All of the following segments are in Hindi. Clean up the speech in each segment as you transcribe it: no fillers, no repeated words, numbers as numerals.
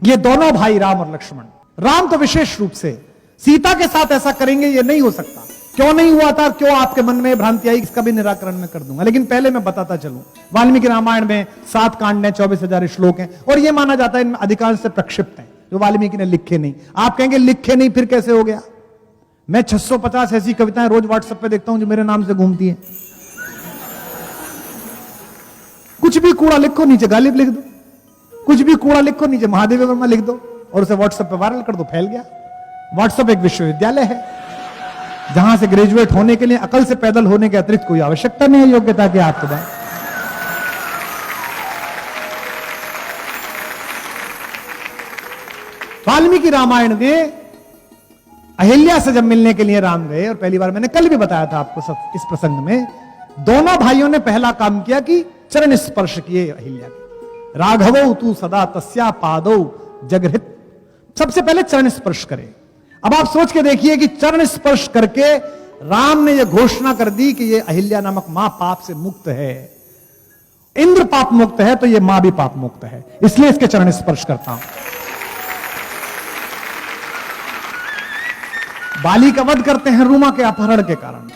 ये दोनों भाई राम और लक्ष्मण, राम तो विशेष रूप से सीता के साथ ऐसा करेंगे ये नहीं हो सकता। क्यों नहीं हुआ था, क्यों आपके मन में भ्रांति आई, इसका भी निराकरण मैं कर दूंगा। लेकिन पहले मैं बताता चलूं, वाल्मीकि रामायण में 7 कांड हैं, 24,000 श्लोक हैं, और यह माना जाता है इनमें अधिकांश से प्रक्षिप्त हैं, जो वाल्मीकि ने लिखे नहीं। आप कहेंगे लिखे नहीं फिर कैसे हो गया? मैं 650 ऐसी कविताएं रोज व्हाट्सएप पे देखता हूं जो मेरे नाम से घूमती हैं। कुछ भी कूड़ा लिखो नीचे गालिब लिख दो, कुछ भी कूड़ा लिखो नीचे महादेव वर्मा लिख दो और उसे व्हाट्सएप पे वायरल कर दो, फैल गया। व्हाट्सएप एक विश्वविद्यालय है जहां से ग्रेजुएट होने के लिए अकल से पैदल होने के अतिरिक्त कोई आवश्यकता नहीं है योग्यता के आपके पास। वाल्मीकि रामायण में अहिल्या से जब मिलने के लिए राम गए, और पहली बार मैंने कल भी बताया था आपको इस प्रसंग में, दोनों भाइयों ने पहला काम किया कि चरण स्पर्श किए अहिल्या के। राघवो तू सदा तस्या पादौ जगृहित, सबसे पहले चरण स्पर्श करे। अब आप सोच के देखिए कि चरण स्पर्श करके राम ने यह घोषणा कर दी कि यह अहिल्या नामक मां पाप से मुक्त है। इंद्र पाप मुक्त है तो यह मां भी पाप मुक्त है, इसलिए इसके चरण स्पर्श करता हूं। बाली का वध करते हैं रूमा के अपहरण के कारण।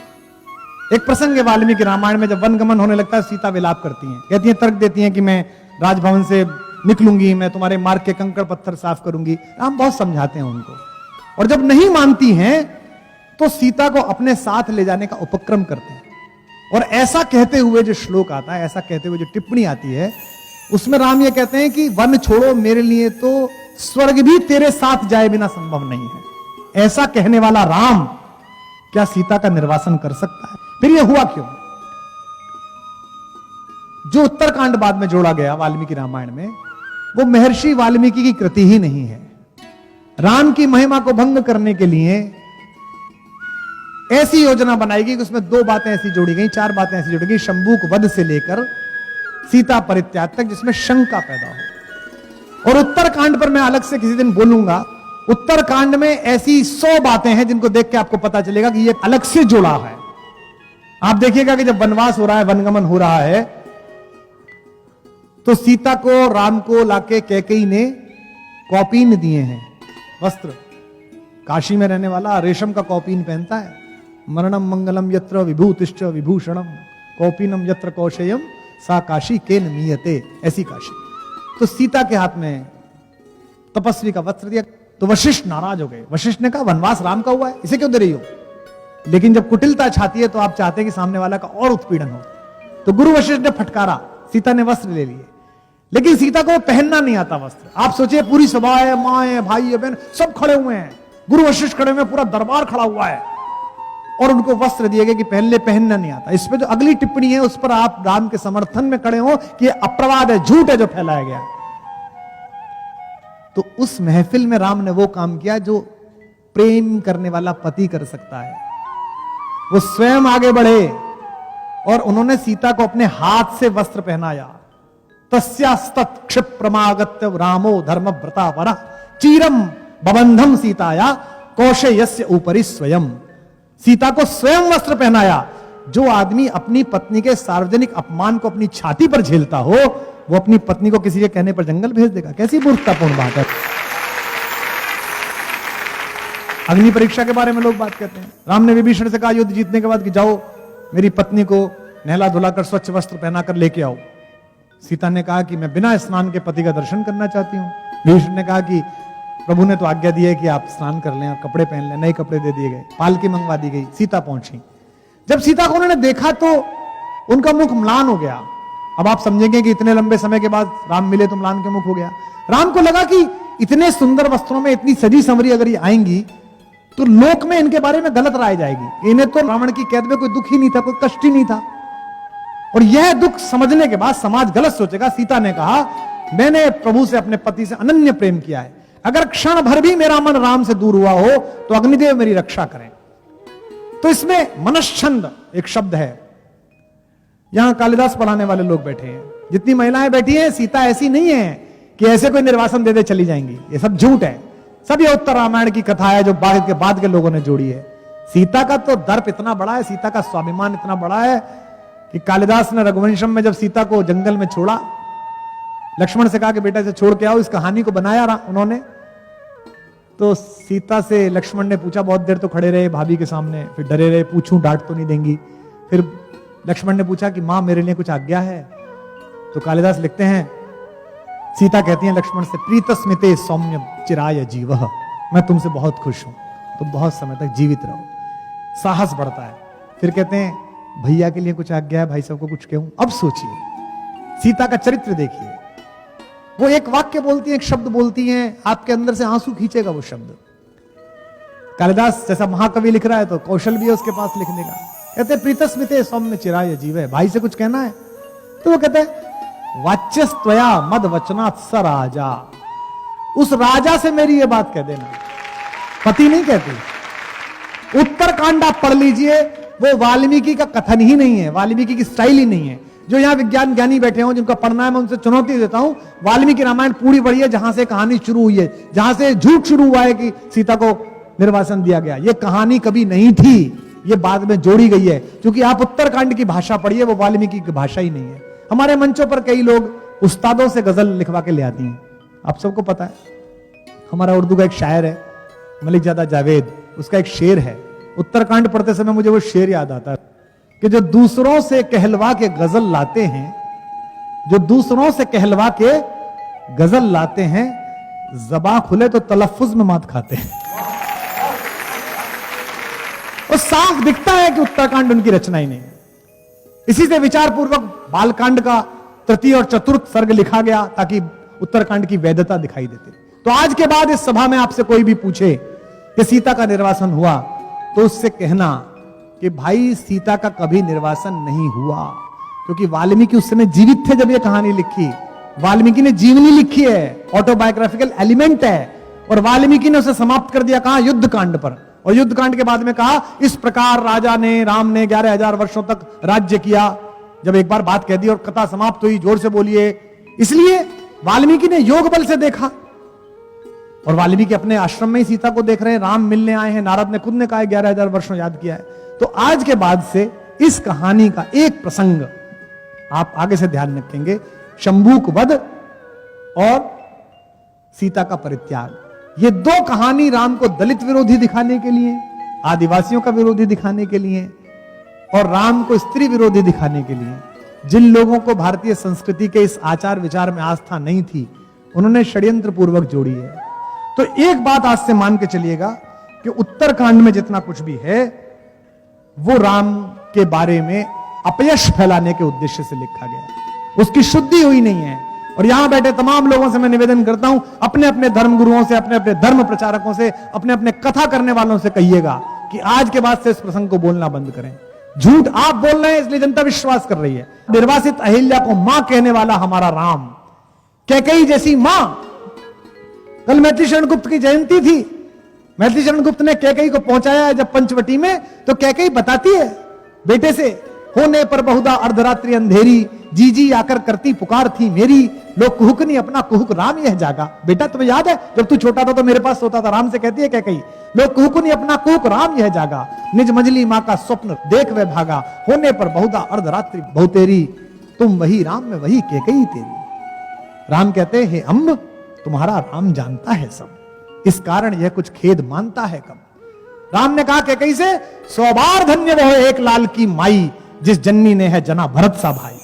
एक प्रसंग है वाल्मीकि रामायण में, जब वनगमन होने लगता है, सीता विलाप करती हैं, कहती हैं, तर्क देती हैं कि मैं राजभवन से निकलूंगी, मैं तुम्हारे मार्ग के कंकड़ पत्थर साफ करूंगी। राम बहुत समझाते हैं उनको, और जब नहीं मानती हैं तो सीता को अपने साथ ले जाने का उपक्रम करते हैं। और ऐसा कहते हुए जो श्लोक आता है, ऐसा कहते हुए जो टिप्पणी आती है, उसमें राम ये कहते हैं कि वन छोड़ो, मेरे लिए तो स्वर्ग भी तेरे साथ जाए बिना संभव नहीं है। ऐसा कहने वाला राम क्या सीता का निर्वासन कर सकता है? फिर यह हुआ क्यों? जो उत्तरकांड बाद में जोड़ा गया वाल्मीकि रामायण में, वो महर्षि वाल्मीकि की कृति ही नहीं है। राम की महिमा को भंग करने के लिए ऐसी योजना बनाएगी कि उसमें 2 बातें ऐसी जोड़ी गई, 4 बातें ऐसी जोड़ी गई, शंभूक वध से लेकर सीता परित्याग तक, जिसमें शंका पैदा हो। और उत्तरकांड पर मैं अलग से किसी दिन बोलूंगा। उत्तरकांड में ऐसी 100 बातें हैं जिनको देख के आपको पता चलेगा कि ये अलग से जुड़ा है। आप देखिएगा कि जब वनवास हो रहा है, वनगमन हो रहा है, तो सीता को राम को लाके कैकेयी ने कौपीन दिए हैं, वस्त्र। काशी में रहने वाला रेशम का कौपीन पहनता है। मरणम मंगलम यत्र विभूतिश्च विभूषणम कौपीनम यत्र कौशेयम सा काशी केन मीयते, ऐसी काशी। तो सीता के हाथ में तपस्वी का वस्त्र दिया, तो वशिष्ठ नाराज हो गए। वशिष्ठ ने कहा, वनवास राम का हुआ है, इसे क्यों दे रही हो? लेकिन जब कुटिलता छाती है तो आप चाहते हैं कि सामने वाला का और उत्पीड़न हो। तो गुरु वशिष्ठ ने फटकारा, सीता ने वस्त्र ले लिए, लेकिन सीता को पहनना नहीं आता वस्त्र। आप सोचिए, पूरी सभा है, मां है, भाई है, बहन, सब खड़े हुए हैं, गुरु वशिष्ठ खड़े हुए, पूरा दरबार खड़ा हुआ है, और उनको वस्त्र दिए गए कि पहनना नहीं आता। इस पे जो अगली टिप्पणी है उस पर आप राम के समर्थन में खड़े हो कि अप्रवाद है, झूठ है जो फैलाया गया। तो उस महफिल में राम ने वो काम किया जो प्रेम करने वाला पति कर सकता है। वो स्वयं आगे बढ़े और उन्होंने सीता को अपने हाथ से वस्त्र पहनाया। तस्यास्तत् क्षिप्रमागत्य रामो धर्मव्रता वरः चीरम बबंधम सीताया कौशेयस्य ऊपरि स्वयं। सीता को स्वयं वस्त्र पहनाया। जो आदमी अपनी पत्नी के सार्वजनिक अपमान को अपनी छाती पर झेलता हो, वो अपनी पत्नी को किसी के कहने पर जंगल भेज देगा? कैसी मूर्खतापूर्ण बात है। अग्नि परीक्षा के बारे में लोग बात कहते हैं। राम ने विभीषण से कहा युद्ध जीतने के बाद कि जाओ मेरी पत्नी को नहला धुलाकर स्वच्छ वस्त्र पहनाकर लेके आओ। सीता ने कहा कि मैं बिना स्नान के पति का दर्शन करना चाहती हूं। विभीषण ने कहा कि प्रभु ने तो आज्ञा दी है कि आप स्नान कर लें और कपड़े पहन लें। नए कपड़े दे दिए गए, पालकी मंगवा दी गई, सीता पहुंची। जब सीता को उन्होंने देखा तो उनका मुख म्लान हो गया। अब आप समझेंगे कि इतने लंबे समय के बाद राम मिले तो म्लान के मुख हो गया। राम को लगा कि इतने सुंदर वस्त्रों में इतनी सजी संवरी अगर ये आएंगी तो लोक में इनके बारे में गलत राय जाएगी। इन्हें तो रावण की कैद में कोई दुख ही नहीं था, कोई कष्ट ही नहीं था, और यह दुख समझने के बाद समाज गलत सोचेगा। सीता ने कहा मैंने प्रभु से, अपने पति से अनन्य प्रेम किया है, अगर क्षण भर भी मेरा मन राम से दूर हुआ हो तो अग्निदेव मेरी रक्षा करें। तो इसमें मनश्छंद एक शब्द है। यहां कालिदास पढ़ाने वाले लोग बैठे हैं, जितनी महिलाएं बैठी हैं, सीता ऐसी नहीं है कि ऐसे कोई निर्वासन दे दे चली जाएंगी। ये सब झूठ है। सब ये उत्तर रामायण की कथा है जो बाद के लोगों ने जोड़ी है। सीता का तो दर्प इतना बड़ा है, सीता का स्वाभिमान इतना बड़ा है कि कालिदास ने रघुवंशम में जब सीता को जंगल में छोड़ा लक्ष्मण से कहा कि बेटा इसे छोड़ के आओ, इस कहानी को बनाया उन्होंने। तो सीता से लक्ष्मण ने पूछा, बहुत देर तो खड़े रहे भाभी के सामने, फिर डरे रहे, पूछूं डांट तो नहीं देंगी। फिर लक्ष्मण ने पूछा कि मां मेरे लिए कुछ आज्ञा है? तो कालिदास लिखते हैं, सीता कहती है लक्ष्मण से, प्रीतस्मिते सौम्य चिराय जीवः, मैं तुमसे बहुत खुश हूं, तुम बहुत समय तक जीवित रहो। साहस बढ़ता है। फिर कहते हैं भैया के लिए कुछ आज्ञा है, भाई साहब को कुछ कहूं। अब सोचिए, सीता का चरित्र देखिए, वो एक वाक्य बोलती है, एक शब्द बोलती हैं, आपके अंदर से आंसू खींचेगा वो शब्द। कालिदास जैसा महाकवि लिख रहा है तो कौशल भी है उसके पास लिखने का। कहते प्रीतस्मिते सौम्य चिराय जीवे, भाई से कुछ कहना है? तो वो कहते हैं वाच्यस्त्वया मद वचनात् स राजा, उस राजा से मेरी ये बात कह देना। पति नहीं कहती। उत्तरकांड आप पढ़ लीजिए, वो वाल्मीकि का कथन ही नहीं है, वाल्मीकि की स्टाइल ही नहीं है। जो यहां विज्ञान ज्ञानी बैठे हों, जिनका पढ़ना है, मैं उनसे चुनौती देता हूं, वाल्मीकि रामायण पूरी पढ़िए, जहां से कहानी शुरू हुई है, जहां से झूठ शुरू हुआ है कि सीता को निर्वासन दिया गया। ये कहानी कभी नहीं थी, ये बाद में जोड़ी गई है। क्योंकि आप उत्तरकांड की भाषा पढ़िए, वो वाल्मीकि की भाषा ही नहीं है। हमारे मंचों पर कई लोग उस्तादों से गजल लिखवा के ले आती हैं, आप सबको पता है। हमारा उर्दू का एक शायर है मलिकजादा जावेद, उसका एक शेर है, उत्तरकांड पढ़ते समय मुझे वो शेर याद आता है कि जो दूसरों से कहलवा के गजल लाते हैं, जो दूसरों से कहलवा के गजल लाते हैं, ज़बां खुले तो तलफ्फुज में मात खाते हैं। और साफ दिखता है कि उत्तरकांड उनकी रचना ही नहीं है। इसी से विचार पूर्वक बालकांड का तृतीय और चतुर्थ सर्ग लिखा गया ताकि उत्तरकांड की वैधता दिखाई देती। तो आज के बाद इस सभा में आपसे कोई भी पूछे कि सीता का निर्वासन हुआ, तो उससे कहना कि भाई सीता का कभी निर्वासन नहीं हुआ, क्योंकि वाल्मीकि उस समय जीवित थे जब ये कहानी लिखी। वाल्मीकि ने जीवनी लिखी है, ऑटोबायोग्राफिकल एलिमेंट है, और वाल्मीकि ने उसे समाप्त कर दिया कहां? युद्ध कांड पर। और युद्ध कांड के बाद में कहा इस प्रकार राजा ने, राम ने 11,000 वर्षों तक राज्य किया। जब एक बार बात कह दी और कथा समाप्त हुई, जोर से बोलिए। इसलिए वाल्मीकि ने योग बल से देखा, और वाल्मीकि अपने आश्रम में ही सीता को देख रहे हैं, राम मिलने आए हैं, नारद ने खुद ने कहा 11,000 वर्षों याद किया है। तो आज के बाद से इस कहानी का एक प्रसंग आप आगे से ध्यान रखेंगे, शंभूक वध और सीता का परित्याग। ये दो कहानी राम को दलित विरोधी दिखाने के लिए, आदिवासियों का विरोधी दिखाने के लिए, और राम को स्त्री विरोधी दिखाने के लिए। जिन लोगों को भारतीय संस्कृति के इस आचार विचार में आस्था नहीं थी, उन्होंने षड्यंत्र पूर्वक जोड़ी है। तो एक बात आज से मान के चलिएगा कि उत्तरकांड में जितना कुछ भी है वो राम के बारे में अपयश फैलाने के उद्देश्य से लिखा गया, उसकी शुद्धि हुई नहीं है। और यहां बैठे तमाम लोगों से मैं निवेदन करता हूं, अपने अपने धर्म गुरुओं से, अपने अपने धर्म प्रचारकों से, अपने अपने कथा करने वालों से कहिएगा कि आज के बाद से इस प्रसंग को बोलना बंद करें। झूठ आप बोल रहे हैं इसलिए जनता विश्वास कर रही है। निर्वासित अहिल्या को मां कहने वाला हमारा राम, कैकेयी जैसी मां। कल मैथिली शरण गुप्त की जयंती थी, मैथिली शरण गुप्त ने कैकेयी को पहुंचाया है जब पंचवटी में, तो कैकेयी बताती है बेटे से, होने पर बहुधा अर्धरात्रि अंधेरी, जी जी आकर करती पुकार थी मेरी, लोग कुहुकनी अपना कुहुक राम यह जागा। बेटा तुम्हें याद है जब तू छोटा था तो मेरे पास सोता था, राम से कहती है कैकेयी, लोग कुहुकनी अपना कुहुक राम यह जागा, निज मंजली मां का स्वप्न देख वे भागा, होने पर बहुधा अर्धरात्रि बहुतेरी, तुम वही राम में वही कैकेयी तेरी। राम कहते हे अम्ब तुम्हारा राम जानता है सब, इस कारण यह कुछ खेद मानता है कब। राम ने कहा कैकेयी से, 100 बार धन्य वो एक लाल की माई, जिस जननी ने है जना भरत सा भाई।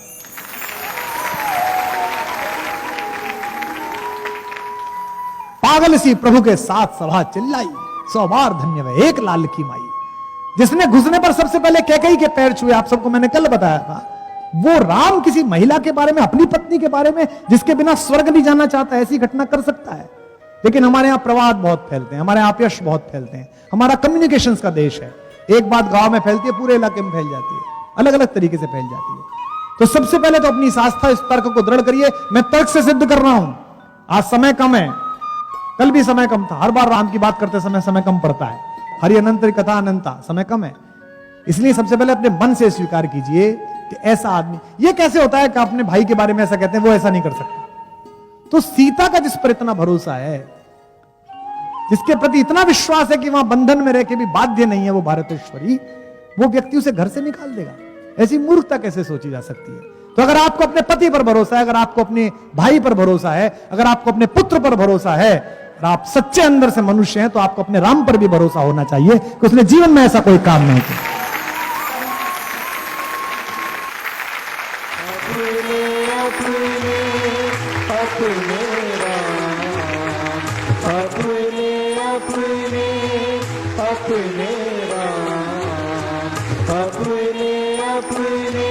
पागल सी प्रभु के साथ सभा चिल्लाई, 100 बार धन्य वह एक लाल की माई, जिसने घुसने पर सबसे पहले कैकेयी के पैर छुए। आप सबको मैंने कल बताया था, वो राम किसी महिला के बारे में, अपनी पत्नी के बारे में, जिसके बिना स्वर्ग नहीं जाना चाहता, ऐसी घटना कर सकता है। लेकिन हमारे यहां प्रवाद बहुत फैलते हैं, हमारे यहां अपयश बहुत फैलते हैं। हमारा कम्युनिकेशंस का देश है, एक बात गांव में फैलती है पूरे इलाके में फैल जाती है, अलग अलग तरीके से फैल जाती है। तो सबसे पहले तो अपनी इस आस्था, इस तर्क को दृढ़ करिए। मैं तर्क से सिद्ध कर रहा हूं, आज समय कम है, कल भी समय कम था, हर बार राम की बात करते समय कम पड़ता है, हरि अनंत कथा अनंता, समय कम है। इसलिए सबसे पहले अपने मन से स्वीकार कीजिए कि ऐसा आदमी, ये कैसे होता है कि अपने भाई के बारे में ऐसा कहते हैं, वो ऐसा नहीं कर सकता। तो सीता का जिस पर इतना भरोसा है, जिसके प्रति इतना विश्वास है कि वहां बंधन में रह के भी बाध्य नहीं है वो भारतेश्वरी, वो व्यक्ति उसे घर से निकाल देगा। ऐसी मूर्खता कैसे सोची जा सकती है। तो तो अगर आपको अपने पति पर भरोसा है, अगर आपको अपने भाई पर भरोसा है, अगर आपको अपने पुत्र पर भरोसा है, और आप सच्चे अंदर से मनुष्य हैं, तो आपको अपने राम पर भी भरोसा होना चाहिए कि उसने जीवन में ऐसा कोई काम नहीं किया। अपने